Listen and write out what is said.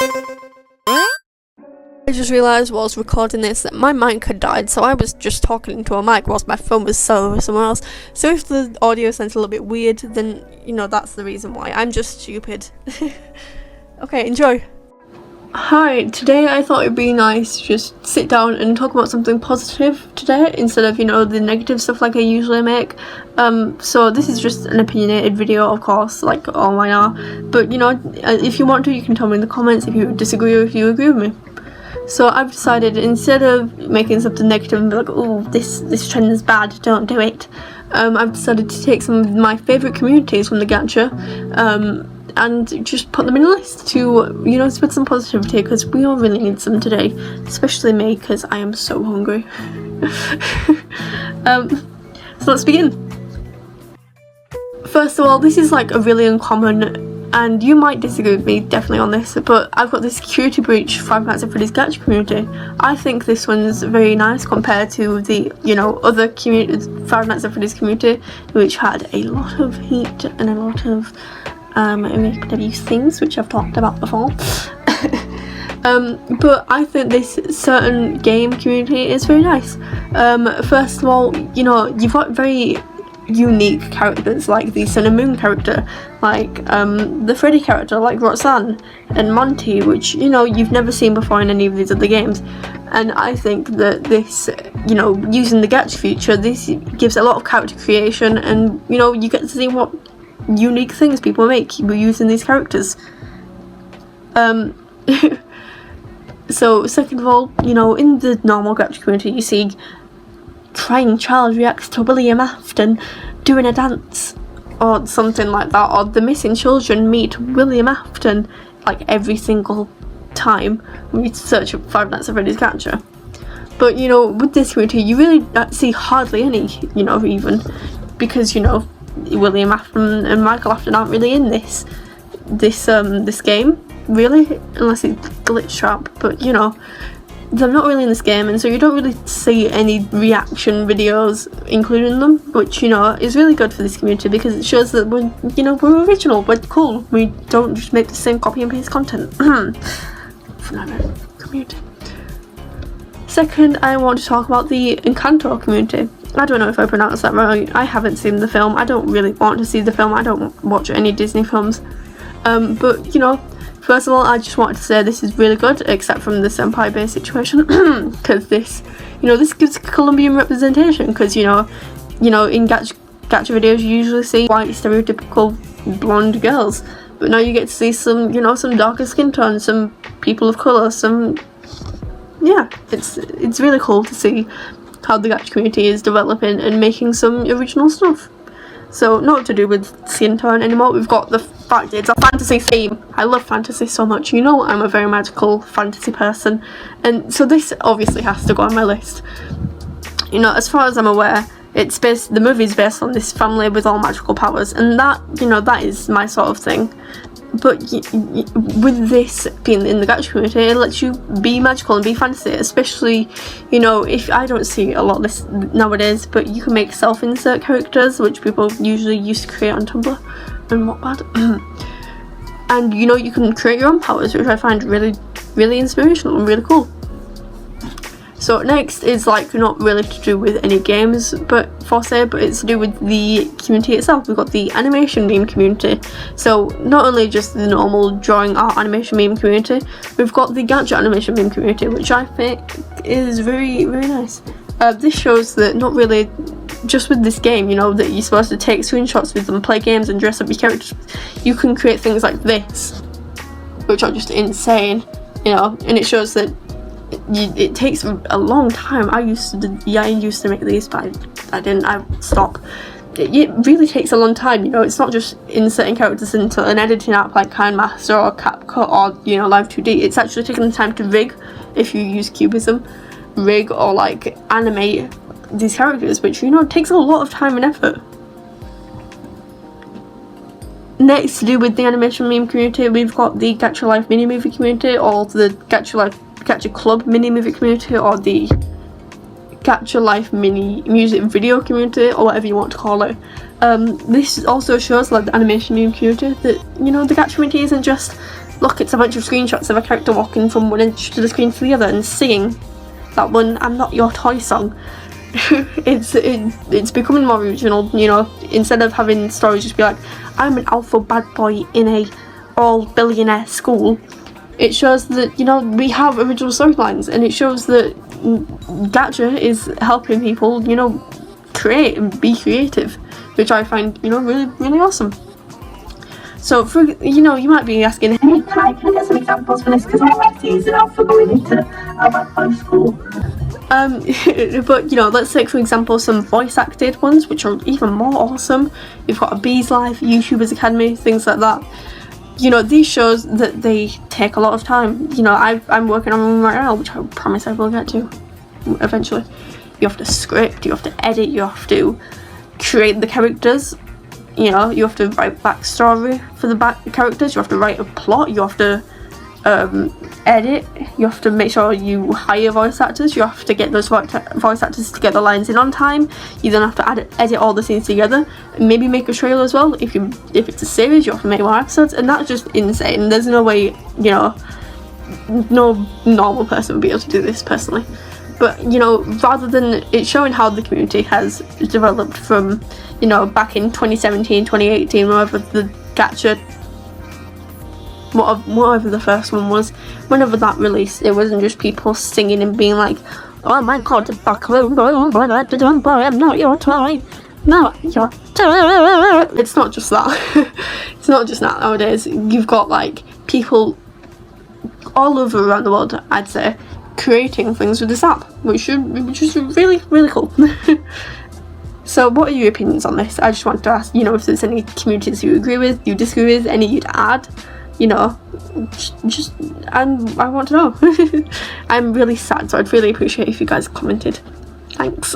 I just realised whilst recording this that my mic had died, so I was just talking into a mic whilst my phone was set over somewhere else. So if the audio sounds a little bit weird, then, you know, that's the reason why. I'm just stupid. Okay, enjoy. Hi, today I thought it'd be nice to just sit down and talk about something positive today instead of, you know, the negative stuff like I usually make. So this is just an opinionated video, of course, like all mine are. But, you know, if you want to, you can tell me in the comments if you disagree or if you agree with me. So I've decided, instead of making something negative and be like, oh, this trend is bad, don't do it, I've decided to take some of my favourite communities from the Gacha and just put them in a list to, you know, spread some positivity, because we all really need some today, especially me, because I am so hungry. So let's begin. First of all, this is like a really uncommon, and you might disagree with me definitely on this, but I've got this Security Breach Five Nights at Freddy's Gacha community. I think this one's very nice compared to the, you know, other communities, Five Nights at Freddy's community, which had a lot of heat and a lot of abuse things, which I've talked about before. But I think this certain game community is very nice. First of all, you know, you've got very unique characters like the Sun and Moon character, like the Freddy character like Roxanne and Monty, which, you know, you've never seen before in any of these other games. And I think that this, you know, using the Gacha feature, this gives a lot of character creation, and, you know, you get to see what unique things people make using these characters. So second of all, you know, in the normal Gacha community you see crying child reacts to William Afton doing a dance or something like that, or the missing children meet William Afton like every single time when you search up Five Nights at Freddy's Gacha. But, you know, with this community you really see hardly any, you know, even because, you know, William Afton and Michael Afton aren't really in this game, really, unless it's Glitch Trap, but, you know, they're not really in this game, and so you don't really see any reaction videos including them, which, you know, is really good for this community because it shows that we're, you know, we're original, we're cool, we don't just make the same copy and paste content. Community. Second, I want to talk about the Encanto community. I don't know if I pronounced that right. I haven't seen the film. I don't really want to see the film. I don't watch any Disney films. But, you know, first of all, I just wanted to say this is really good, except from the Senpai Bay situation, because this, you know, this gives Colombian representation, because, you know, in Gacha videos you usually see white stereotypical blonde girls, but now you get to see some, you know, some darker skin tones, some people of colour, some, yeah, it's really cool to see how the Gacha community is developing and making some original stuff. So, not to do with skin tone anymore, we've got the fact it's a fantasy theme. I love fantasy so much, you know, I'm a very magical fantasy person, and so this obviously has to go on my list. You know, as far as I'm aware, it's based, the movie's based on this family with all magical powers, and that, you know, that is my sort of thing. But with this being in the Gacha community, it lets you be magical and be fantasy, especially, you know, if I don't see a lot of this nowadays, but you can make self-insert characters, which people usually used to create on Tumblr and Wattpad. And, you know, you can create your own powers, which I find really, really inspirational and really cool. So next is like not really to do with any games but it's to do with the community itself. We've got the animation meme community, so not only just the normal drawing art animation meme community, we've got the Gacha animation meme community, which I think is very, very nice. This shows that not really just with this game, you know, that you're supposed to take screenshots with them, play games and dress up your characters. You can create things like this, which are just insane, you know, and it shows that it takes a long time. I used to make these, but I stopped. It really takes a long time, you know. It's not just inserting characters into an editing app like KineMaster or CapCut or, you know, Live 2D. It's actually taking the time to rig, if you use Cubism, rig or like animate these characters, which, you know, takes a lot of time and effort. Next, to do with the animation meme community, we've got the Gacha Life mini movie community, or the Gacha Club mini movie community, or the Gacha Life mini music video community, or whatever you want to call it. This also shows, like the animation meme community, that, you know, the Gacha community isn't just look, it's a bunch of screenshots of a character walking from one edge to the screen to the other and singing that one "I'm Not Your Toy" song. It's becoming more original, you know, instead of having stories just be like, I'm an alpha bad boy in a all billionaire school. It shows that, you know, we have original storylines, and it shows that Gacha is helping people, you know, create and be creative, which I find, you know, really, really awesome. So, for, you know, you might be asking, hey, can I get some examples for this? Because I like to use it out for going into a bad boy school. But, you know, let's take, for example, some voice acted ones, which are even more awesome. You've got a Bees Life, YouTubers Academy, things like that. You know, these shows that they take a lot of time. You know, I'm working on one right now, which I promise I will get to eventually. You have to script, you have to edit, you have to create the characters. You know, you have to write backstory for the characters, you have to write a plot, you have to edit, you have to make sure you hire voice actors, you have to get those voice actors to get the lines in on time, you then have to edit all the scenes together, and maybe make a trailer as well. If it's a series, you have to make more episodes, and that's just insane. There's no way, you know, no normal person would be able to do this personally. But, you know, rather than it showing how the community has developed from, you know, back in 2017, 2018, whenever the Gacha, whatever the first one was, whenever that released, it wasn't just people singing and being like, oh my god, I'm not your toy, not your toy. It's not just that. It's not just that nowadays. You've got, like, people all over around the world, I'd say, creating things with this app, which is really, really cool. So what are your opinions on this? I just wanted to ask, you know, if there's any communities you agree with, you disagree with, any you'd add, you know, I want to know. I'm really sad, so I'd really appreciate if you guys commented. Thanks.